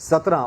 17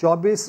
24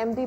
MD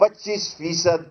25%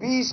20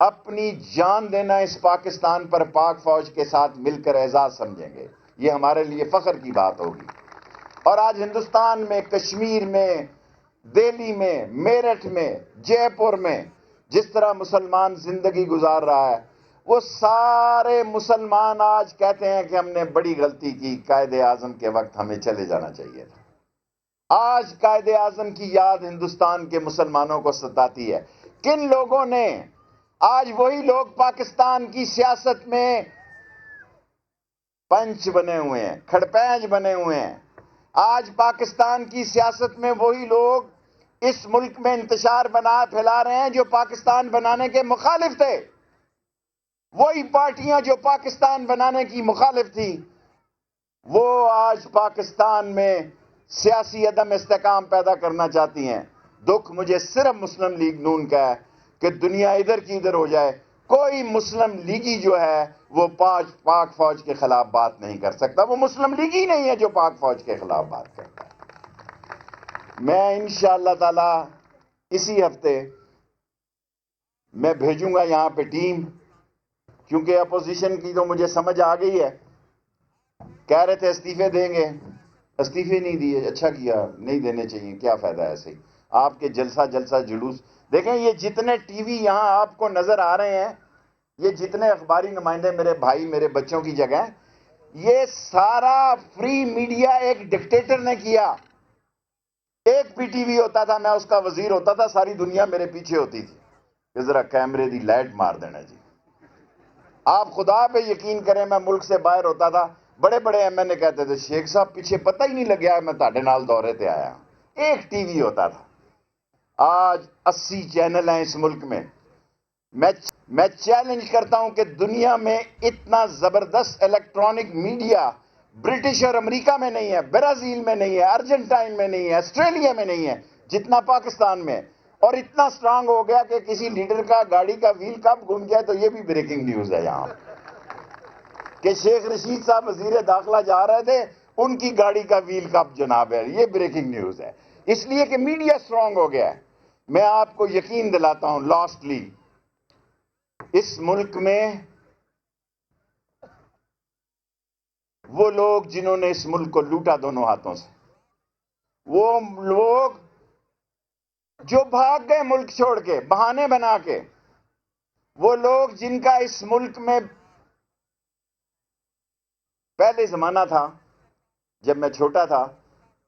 اپنی جان دینا اس پاکستان پر پاک فوج کے ساتھ مل کر اعزاز سمجھیں گے. یہ ہمارے لیے فخر کی بات ہوگی. اور آج ہندوستان میں، کشمیر میں، دہلی میں، میرٹھ میں، جے پور میں جس طرح مسلمان زندگی گزار رہا ہے، وہ سارے مسلمان آج کہتے ہیں کہ ہم نے بڑی غلطی کی، قائد اعظم کے وقت ہمیں چلے جانا چاہیے تھا. آج قائد اعظم کی یاد ہندوستان کے مسلمانوں کو ستاتی ہے. کن لوگوں نے، آج وہی لوگ پاکستان کی سیاست میں پنچ بنے ہوئے ہیں، کھڑپینج بنے ہوئے ہیں. آج پاکستان کی سیاست میں وہی لوگ اس ملک میں انتشار پھیلا رہے ہیں جو پاکستان بنانے کے مخالف تھے. وہی پارٹیاں جو پاکستان بنانے کی مخالف تھی، وہ آج پاکستان میں سیاسی عدم استحکام پیدا کرنا چاہتی ہیں. دکھ مجھے صرف مسلم لیگ نون کا ہے کہ دنیا ادھر کی ادھر ہو جائے، کوئی مسلم لیگی جو ہے وہ پاک فوج کے خلاف بات نہیں کر سکتا. وہ مسلم لیگی نہیں ہے جو پاک فوج کے خلاف بات کرتا ہے. میں انشاءاللہ تعالی اسی ہفتے میں بھیجوں گا یہاں پہ ٹیم، کیونکہ اپوزیشن کی تو مجھے سمجھ آ گئی ہے. کہہ رہے تھے استعفے دیں گے، استعفے نہیں دیے. اچھا کیا، نہیں دینے چاہیے، کیا فائدہ ہے ایسے ہی آپ کے جلسہ جلوس. دیکھیں یہ جتنے ٹی وی یہاں آپ کو نظر آ رہے ہیں، یہ جتنے اخباری نمائندے میرے بھائی میرے بچوں کی جگہ، یہ سارا فری میڈیا ایک ڈکٹیٹر نے کیا. ایک پی ٹی وی ہوتا تھا، میں اس کا وزیر ہوتا تھا، ساری دنیا میرے پیچھے ہوتی تھی کہ ذرا کیمرے دی لائٹ مار دینا جی. آپ خدا پہ یقین کریں، میں ملک سے باہر ہوتا تھا، بڑے بڑے ایم این اے کہتے تھے شیخ صاحب پیچھے پتہ ہی نہیں لگیا میں تاڑے نال دورے تے آیا. ایک ٹی وی ہوتا تھا. آج 80 چینل ہیں اس ملک میں. میں چیلنج کرتا ہوں کہ دنیا میں اتنا زبردست الیکٹرانک میڈیا برٹش اور امریکہ میں نہیں ہے، برازیل میں نہیں ہے، ارجنٹائن میں نہیں ہے، آسٹریلیا میں نہیں ہے جتنا پاکستان میں. اور اتنا سٹرانگ ہو گیا کہ کسی لیڈر کا گاڑی کا ویل کب گھوم جائے تو یہ بھی بریکنگ نیوز ہے یہاں کہ شیخ رشید صاحب وزیر داخلہ جا رہے تھے، ان کی گاڑی کا ویل کب جناب ہے. یہ بریکنگ نیوز ہے، اس لیے کہ میڈیا سٹرانگ ہو گیا ہے. میں آپ کو یقین دلاتا ہوں لاسٹلی، اس ملک میں وہ لوگ جنہوں نے اس ملک کو لوٹا دونوں ہاتھوں سے، وہ لوگ جو بھاگ گئے ملک چھوڑ کے بہانے بنا کے، وہ لوگ جن کا اس ملک میں پہلے زمانہ تھا جب میں چھوٹا تھا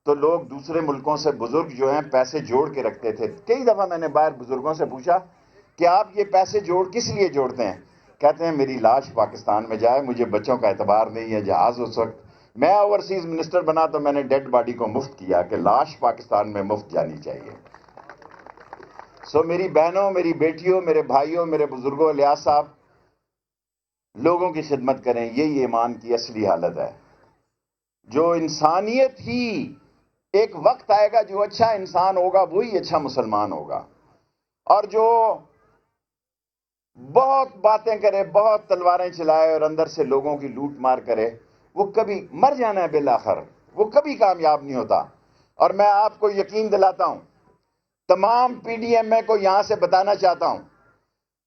تو لوگ دوسرے ملکوں سے بزرگ جو ہیں پیسے جوڑ کے رکھتے تھے. کئی دفعہ میں نے باہر بزرگوں سے پوچھا کہ آپ یہ پیسے کس لیے جوڑتے ہیں؟ کہتے ہیں میری لاش پاکستان میں جائے، مجھے بچوں کا اعتبار نہیں ہے. جہاز اس وقت میں اوورسیز منسٹر بنا تو میں نے ڈیڈ باڈی کو مفت کیا کہ لاش پاکستان میں مفت جانی چاہیے. سو میری بہنوں، میری بیٹیوں، میرے بھائیوں، میرے بزرگوں، الیاس صاحب، لوگوں کی خدمت کریں. یہی ایمان کی اصلی حالت ہے. جو انسانیت ہی، ایک وقت آئے گا جو اچھا انسان ہوگا وہی اچھا مسلمان ہوگا. اور جو بہت باتیں کرے، بہت تلواریں چلائے اور اندر سے لوگوں کی لوٹ مار کرے، وہ کبھی مر جانا ہے بالآخر، وہ کبھی کامیاب نہیں ہوتا. اور میں آپ کو یقین دلاتا ہوں، تمام پی ڈی ایم اے کو یہاں سے بتانا چاہتا ہوں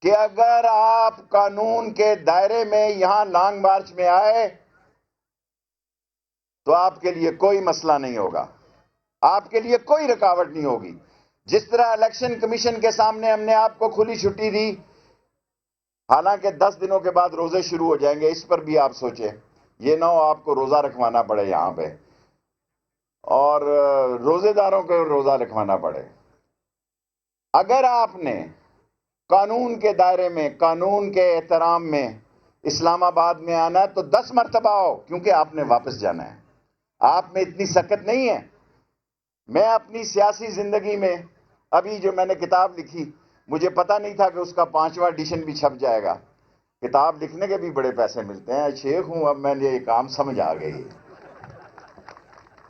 کہ اگر آپ قانون کے دائرے میں یہاں لانگ مارچ میں آئے تو آپ کے لیے کوئی مسئلہ نہیں ہوگا، آپ کے لیے کوئی رکاوٹ نہیں ہوگی. جس طرح الیکشن کمیشن کے سامنے ہم نے آپ کو کھلی چھٹی دی، حالانکہ 10 دنوں کے بعد روزے شروع ہو جائیں گے، اس پر بھی آپ سوچیں. یہ نہ ہو آپ کو روزہ رکھوانا پڑے یہاں پہ اور روزے داروں کو روزہ رکھوانا پڑے. اگر آپ نے قانون کے دائرے میں، قانون کے احترام میں اسلام آباد میں آنا ہے تو 10 مرتبہ آؤ، کیونکہ آپ نے واپس جانا ہے. آپ میں اتنی سکت نہیں ہے. میں اپنی سیاسی زندگی میں ابھی جو میں نے کتاب لکھی، مجھے پتا نہیں تھا کہ اس کا 5واں ایڈیشن بھی چھپ جائے گا. کتاب لکھنے کے بھی بڑے پیسے ملتے ہیں، شیخ ہوں اب میں نے یہ کام سمجھ آ گئی.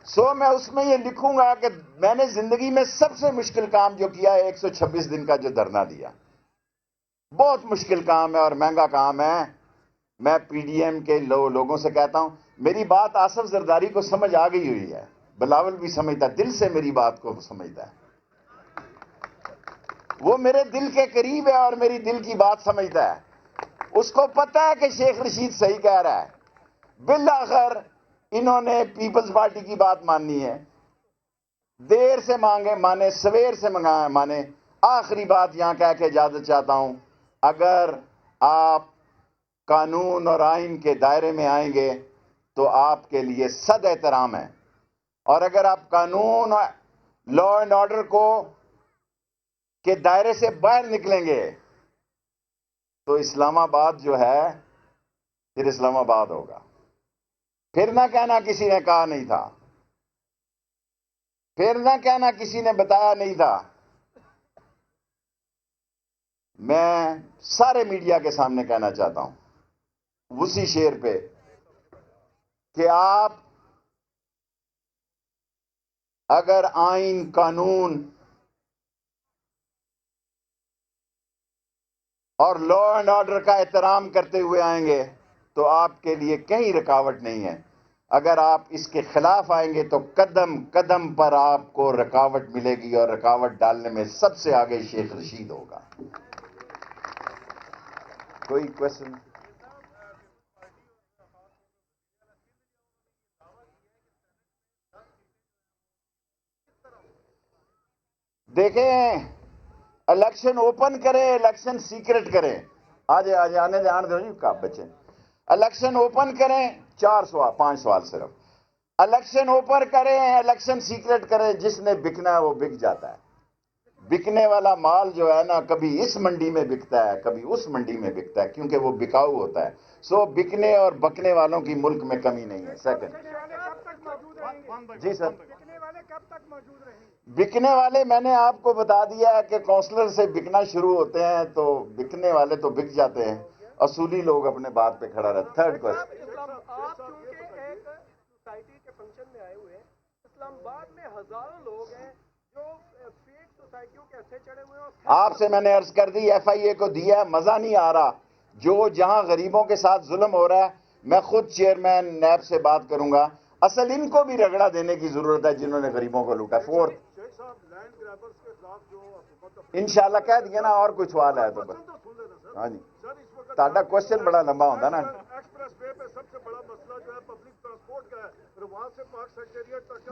سو میں اس میں یہ لکھوں گا کہ میں نے زندگی میں سب سے مشکل کام جو کیا ہے 126 دن کا جو دھرنا دیا. بہت مشکل کام ہے اور مہنگا کام ہے. میں پی ڈی ایم کے لوگوں سے کہتا ہوں، میری بات آصف زرداری کو سمجھ آ گئی ہوئی ہے، بلاول بھی سمجھتا ہے، دل سے میری بات کو سمجھتا ہے. وہ میرے دل کے قریب ہے اور میری دل کی بات سمجھتا ہے. اس کو پتہ ہے کہ شیخ رشید صحیح کہہ رہا ہے. بالآخر انہوں نے پیپلز پارٹی کی بات ماننی ہے. دیر سے مانگے مانے, سویر سے منگائے مانے. آخری بات یہاں کہہ کے اجازت چاہتا ہوں, اگر آپ قانون اور آئین کے دائرے میں آئیں گے تو آپ کے لیے صد احترام ہے, اور اگر آپ قانون لا اینڈ آرڈر کو کے دائرے سے باہر نکلیں گے تو اسلام آباد جو ہے پھر اسلام آباد ہوگا. پھر نہ کہنا کسی نے کہا نہیں تھا, پھر نہ کہنا کسی نے بتایا نہیں تھا. میں سارے میڈیا کے سامنے کہنا چاہتا ہوں اسی شعر پہ کہ آپ اگر آئین, قانون اور لا اینڈ آرڈر کا احترام کرتے ہوئے آئیں گے تو آپ کے لیے کہیں رکاوٹ نہیں ہے. اگر آپ اس کے خلاف آئیں گے تو قدم قدم پر آپ کو رکاوٹ ملے گی, اور رکاوٹ ڈالنے میں سب سے آگے شیخ رشید ہوگا. کوئی کوشچن؟ دیکھیں, الیکشن اوپن کریں, الیکشن سیکرٹ کریں. آج آنے جان دو جی کا بچے. الیکشن اوپن کریں, 5 سوال صرف. الیکشن اوپن کریں, الیکشن سیکرٹ کریں. جس نے بکنا ہے وہ بک جاتا ہے. بکنے والا مال جو ہے نا, کبھی اس منڈی میں بکتا ہے, کبھی اس منڈی میں بکتا ہے, کیونکہ وہ بکاؤ ہوتا ہے. سو بکنے اور بکنے والوں کی ملک میں کمی نہیں ہے. سیکنڈ جی سر, بکنے والے میں نے آپ کو بتا دیا ہے کہ کونسلر سے بکنا شروع ہوتے ہیں تو بکنے والے تو بک جاتے ہیں, اصولی لوگ اپنے بات پہ کھڑا رہتے. تھرڈ کوشچن, آپ چونکہ ایک سوسائٹی کے فنکشن میں آئے ہوئے ہیں, اسلام آباد میں ہزاروں لوگ ہیں جو فیک سوسائٹیوں کے ہتھے چڑھے ہوئے ہیں. آپ سے میں نے عرض کر دی, ایف آئی اے کو دیا ہے, مزہ نہیں آ رہا. جو جہاں غریبوں کے ساتھ ظلم ہو رہا ہے, میں خود چیئرمین نیب سے بات کروں گا. اصل ان کو بھی رگڑا دینے کی ضرورت ہے جنہوں نے غریبوں کو لوٹا. فورتھ, انشاءاللہ کہہ دیا نا. اور کوئی سوال ہے تو بس. ہاں جی, تاڑا کوشچن بڑا لمبا ہوتا نا.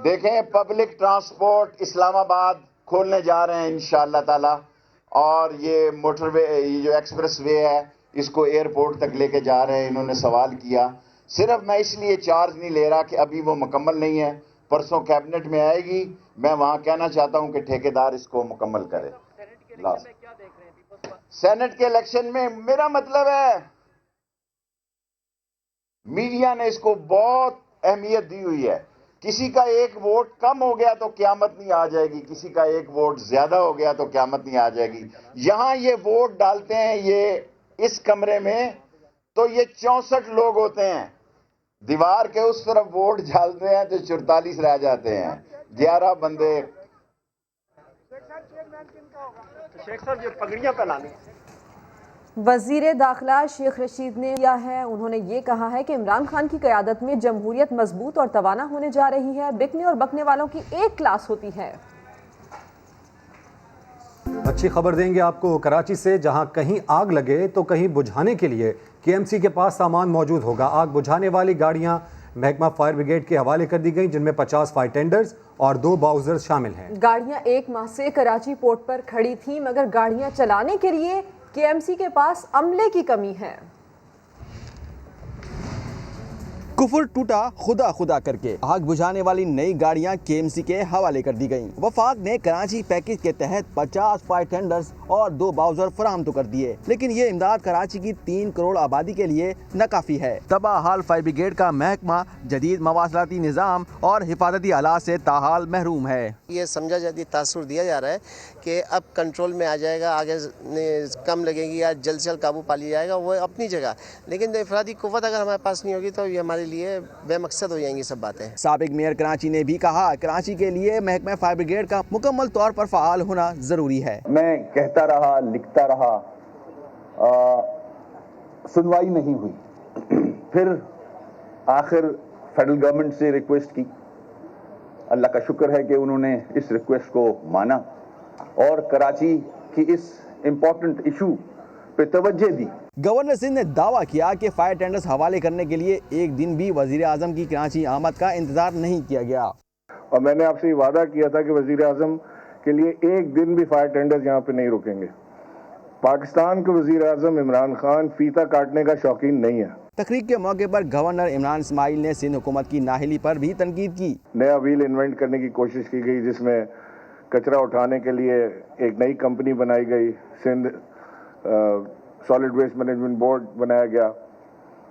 دیکھیں, پبلک ٹرانسپورٹ اسلام آباد کھولنے جا رہے ہیں انشاءاللہ تعالی, اور یہ موٹر وے, یہ جو ایکسپریس وے ہے, اس کو ایئرپورٹ تک لے کے جا رہے ہیں. انہوں نے سوال کیا, صرف میں اس لیے چارج نہیں لے رہا کہ ابھی وہ مکمل نہیں ہے. پرسوں کیبنٹ میں آئے گی, میں وہاں کہنا چاہتا ہوں کہ ٹھیکیدار اس کو مکمل کرے. سینٹ کے الیکشن میں میرا مطلب ہے میڈیا نے اس کو بہت اہمیت دی ہوئی ہے. کسی کا ایک ووٹ کم ہو گیا تو قیامت نہیں آ جائے گی, کسی کا ایک ووٹ زیادہ ہو گیا تو قیامت نہیں آ جائے گی. یہاں یہ ووٹ ڈالتے ہیں, یہ اس کمرے میں تو یہ 64 لوگ ہوتے ہیں. دیوار کے اس طرف ووٹ ڈالتے ہیں تو 44 رہ جاتے ہیں. 11 بندے. شیخ صاحب یہ پگڑیاں پہنانی. وزیر داخلہ شیخ رشید نے کیا ہے, انہوں نے یہ کہا ہے کہ عمران خان کی قیادت میں جمہوریت مضبوط اور توانا ہونے جا رہی ہے. بکنے اور بکنے والوں کی ایک کلاس ہوتی ہے. اچھی خبر دیں گے آپ کو کراچی سے, جہاں کہیں آگ لگے تو کہیں بجھانے کے لیے کے ایم سی کے پاس سامان موجود ہوگا. آگ بجھانے والی گاڑیاں محکمہ فائر بریگیڈ کے حوالے کر دی گئیں, جن میں 50 فائر ٹینڈرز اور 2 باؤزرز شامل ہیں. گاڑیاں 1 ماہ سے کراچی پورٹ پر کھڑی تھیں, مگر گاڑیاں چلانے کے لیے کے ایم سی کے پاس عملے کی کمی ہے. کفر ٹوٹا خدا خدا کر کے آگ بجھانے والی نئی گاڑیاں کے ایم سی کے حوالے کر دی گئیں. وفاق نے کراچی پیکیج کے تحت 50 فائر ٹینڈرز اور 2 باؤزر فراہم تو کر دیے, لیکن یہ امداد کراچی کی 3 کروڑ آبادی کے لیے ناکافی ہے. تباہ حال فائر بریگیڈ کا محکمہ جدید مواصلاتی نظام اور حفاظتی آلات سے تاحال محروم ہے. یہ سمجھا جاتی تاثر دیا جا رہا ہے کہ اب کنٹرول میں آ جائے گا, آگے کم لگے گی یا جلد سے جلد قابو پا لیا جائے گا, وہ اپنی جگہ. لیکن افرادی قوت اگر ہمارے پاس نہیں ہوگی تو یہ ہمارے لیے بے مقصد ہو جائیں گی سب باتیں. سابق میئر کراچی نے بھی کہا کراچی کے لیے محکمہ فائر بریگیڈ کا مکمل طور پر فعال ہونا ضروری ہے. میں کہتا رہا, لکھتا رہا, سنوائی نہیں ہوئی. پھر آخر فیڈرل گورنمنٹ سے ریکویسٹ کی. اللہ کا شکر ہے کہ انہوں نے اس ریکویسٹ کو مانا اور کراچی کہ اس امپورٹنٹ ایشو پہ توجہ دی. گورنر سندھ نے دعویٰ کیا کہ فائر ٹینڈرز حوالے کرنے کے لیے ایک دن بھی وزیر اعظم کی کراچی آمد کا انتظار نہیں کیا گیا. اور میں نے آپ سے یہ وعدہ کیا تھا کہ وزیر اعظم کے لیے ایک دن بھی فائر ٹینڈرز یہاں پہ نہیں رکیں گے. پاکستان کے وزیر اعظم عمران خان فیتا کاٹنے کا شوقین نہیں ہے. تقریب کے موقع پر گورنر عمران اسماعیل نے سندھ حکومت کی نااہلی پر بھی تنقید کی. نیا ویل انوینٹ کرنے کی کوشش کی گئی جس میں کچرا اٹھانے کے لیے ایک نئی کمپنی بنائی گئی, Sindh solid waste management board بنایا گیا,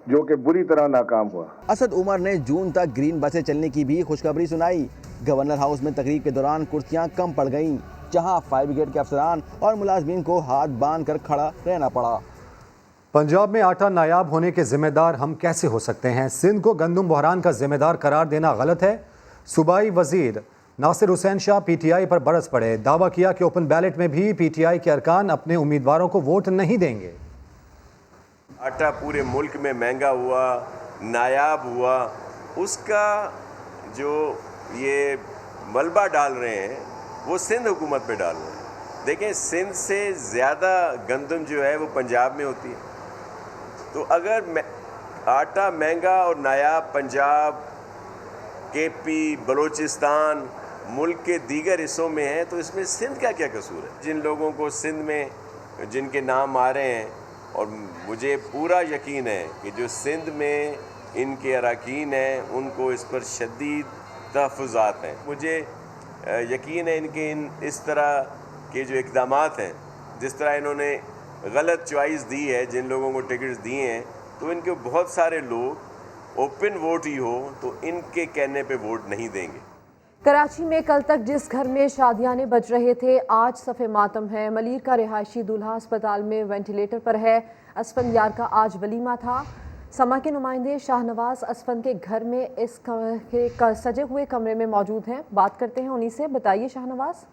جو کہ بری طرح ناکام ہوا. اسد عمر نے جون تک گرین بسیں چلنے کی بھی خوشخبری سنائی. گورنر ہاؤس میں تقریب کے دوران کرسیاں کم پڑ گئیں, جہاں فائر بریگیڈ کے افسران اور ملازمین کو ہاتھ باندھ کر کھڑا رہنا پڑا. پنجاب میں آٹا نایاب ہونے کے ذمہ دار ہم کیسے ہو سکتے ہیں؟ سندھ کو گندم بحران کا ذمہ دار قرار دینا غلط ہے. صوبائی وزیر ناصر Hussain Shah P T I پر برس پڑے. دعویٰ کیا کہ اوپن بیلٹ میں بھی پی ٹی آئی کے ارکان اپنے امیدواروں کو ووٹ نہیں دیں گے. آٹا پورے ملک میں مہنگا ہوا, نایاب ہوا, اس کا جو یہ ملبہ ڈال رہے ہیں وہ سندھ حکومت پہ ڈال رہے ہیں. دیکھیں, سندھ سے زیادہ گندم جو ہے وہ پنجاب میں ہوتی ہے. تو اگر آٹا مہنگا اور نایاب پنجاب, کے پی, بلوچستان, ملک کے دیگر حصوں میں ہے, تو اس میں سندھ کا کیا قصور ہے؟ جن لوگوں کو سندھ میں جن کے نام آ رہے ہیں, اور مجھے پورا یقین ہے کہ جو سندھ میں ان کے اراکین ہیں ان کو اس پر شدید تحفظات ہیں. مجھے یقین ہے ان کے اس طرح کے جو اقدامات ہیں, جس طرح انہوں نے غلط چوائس دی ہے جن لوگوں کو ٹکٹس دیے ہیں, تو ان کے بہت سارے لوگ اوپن ووٹ ہی ہو تو ان کے کہنے پہ ووٹ نہیں دیں گے. کراچی میں کل تک جس گھر میں شادیانے بج رہے تھے آج صف ماتم ہے. ملیر کا رہائشی دولہا اسپتال میں وینٹیلیٹر پر ہے. اسفندیار کا آج ولیمہ تھا. سما کے نمائندے شاہ نواز اسفند کے گھر میں اس سجے ہوئے کمرے میں موجود ہیں. بات کرتے ہیں انہی سے. بتائیے شاہ نواز.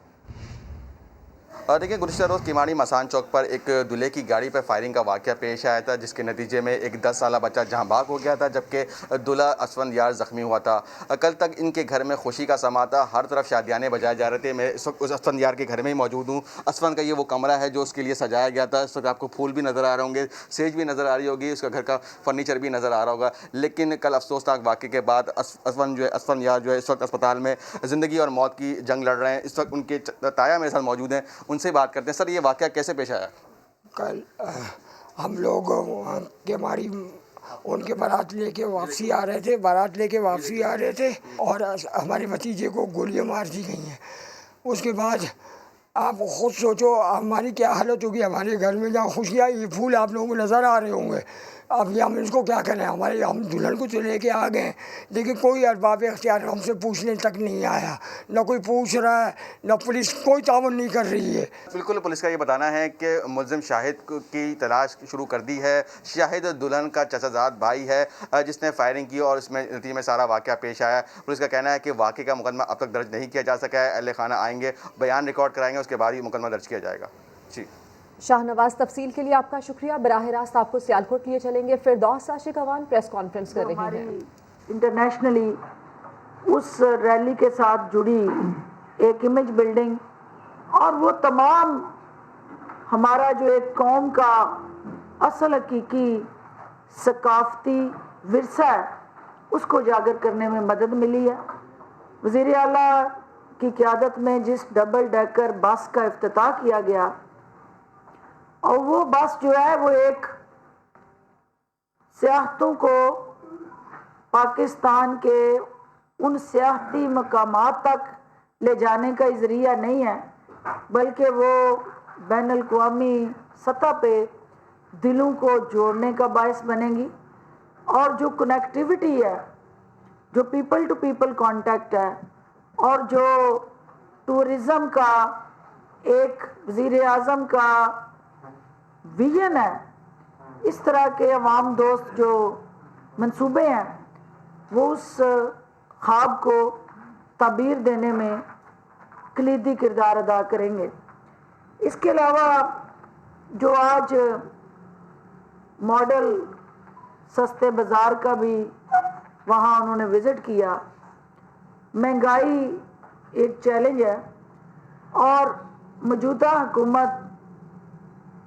دیکھیں, گزشتہ روز کیماڑی مسان چوک پر ایک دولہے کی گاڑی پر فائرنگ کا واقعہ پیش آیا تھا, جس کے نتیجے میں ایک 10 سالہ بچہ جہاں بھاگ ہو گیا تھا, جبکہ دولہا اسفندیار زخمی ہوا تھا. کل تک ان کے گھر میں خوشی کا سما تھا, ہر طرف شادیانے بجائے جا رہے تھے. میں اس وقت اس اسفندیار کے گھر میں ہی موجود ہوں. اسفند کا یہ وہ کمرہ ہے جو اس کے لیے سجایا گیا تھا. اس وقت آپ کو پھول بھی نظر آ رہے ہوں گے, سیج بھی نظر آ رہی ہوگی, اس کا گھر کا فرنیچر بھی نظر آ رہا ہوگا. لیکن کل افسوسناک واقعے کے بعد اسفندیار جو ہے اس وقت اسپتال میں زندگی اور موت کی جنگ لڑ رہے ہیں. اس وقت ان کے تایا میرے ساتھ موجود ہیں, ان سے بات کرتے ہیں. سر, یہ واقعہ کیسے پیش آیا؟ کل ہم لوگ کیماڑی ان کے بارات لے کے واپسی آ رہے تھے, اور ہمارے بھتیجے کو گولیاں مار دی گئی ہیں. اس کے بعد آپ خود سوچو ہماری کیا حالت ہوگی. ہمارے گھر میں جہاں خوشیاں, یہ پھول آپ لوگوں کو نظر آ رہے ہوں گے. اب یہ ہم اس کو کیا کریں؟ ہم دلہن کو تو لے کے آ گئے, لیکن کوئی ارباب اختیار ہم سے پوچھنے تک نہیں آیا. نہ کوئی پوچھ رہا ہے, نہ پولیس کوئی تعاون نہیں کر رہی ہے. بالکل, پولیس کا یہ بتانا ہے کہ ملزم شاہد کی تلاش شروع کر دی ہے. شاہد دلہن کا چچا زاد بھائی ہے جس نے فائرنگ کی, اور اس میں نتیجے میں سارا واقعہ پیش آیا. پولیس کا کہنا ہے کہ واقعے کا مقدمہ اب تک درج نہیں کیا جا سکا ہے. اہل خانہ آئیں گے, بیان ریکارڈ کرائیں گے, اس کے بعد ہی مقدمہ درج کیا جائے گا. جی شاہ نواز, تفصیل کے لیے آپ کا شکریہ. براہ راست آپ کو سیالکوٹ لیے چلیں گے. فردوس عاشق اوان پریس کانفرنس کر رہی ہیں. انٹرنیشنلی اس ریلی کے ساتھ جڑی ایک امیج بلڈنگ, اور وہ تمام ہمارا جو ایک قوم کا اصل حقیقی ثقافتی ورثہ ہے, اس کو اجاگر کرنے میں مدد ملی ہے. وزیر اعلیٰ کی قیادت میں جس ڈبل ڈیکر بس کا افتتاح کیا گیا, اور وہ بس جو ہے وہ ایک سیاحتوں کو پاکستان کے ان سیاحتی مقامات تک لے جانے کا ذریعہ نہیں ہے, بلکہ وہ بین الاقوامی سطح پہ دلوں کو جوڑنے کا باعث بنے گی. اور جو کنیکٹیوٹی ہے, جو پیپل ٹو پیپل کانٹیکٹ ہے, اور جو ٹورزم کا ایک وزیر اعظم کا ویژن ہے, اس طرح کے عوام دوست جو منصوبے ہیں, وہ اس خواب کو تعبیر دینے میں کلیدی کردار ادا کریں گے. اس کے علاوہ جو آج ماڈل سستے بازار کا بھی وہاں انہوں نے وزٹ کیا, مہنگائی ایک چیلنج ہے, اور موجودہ حکومت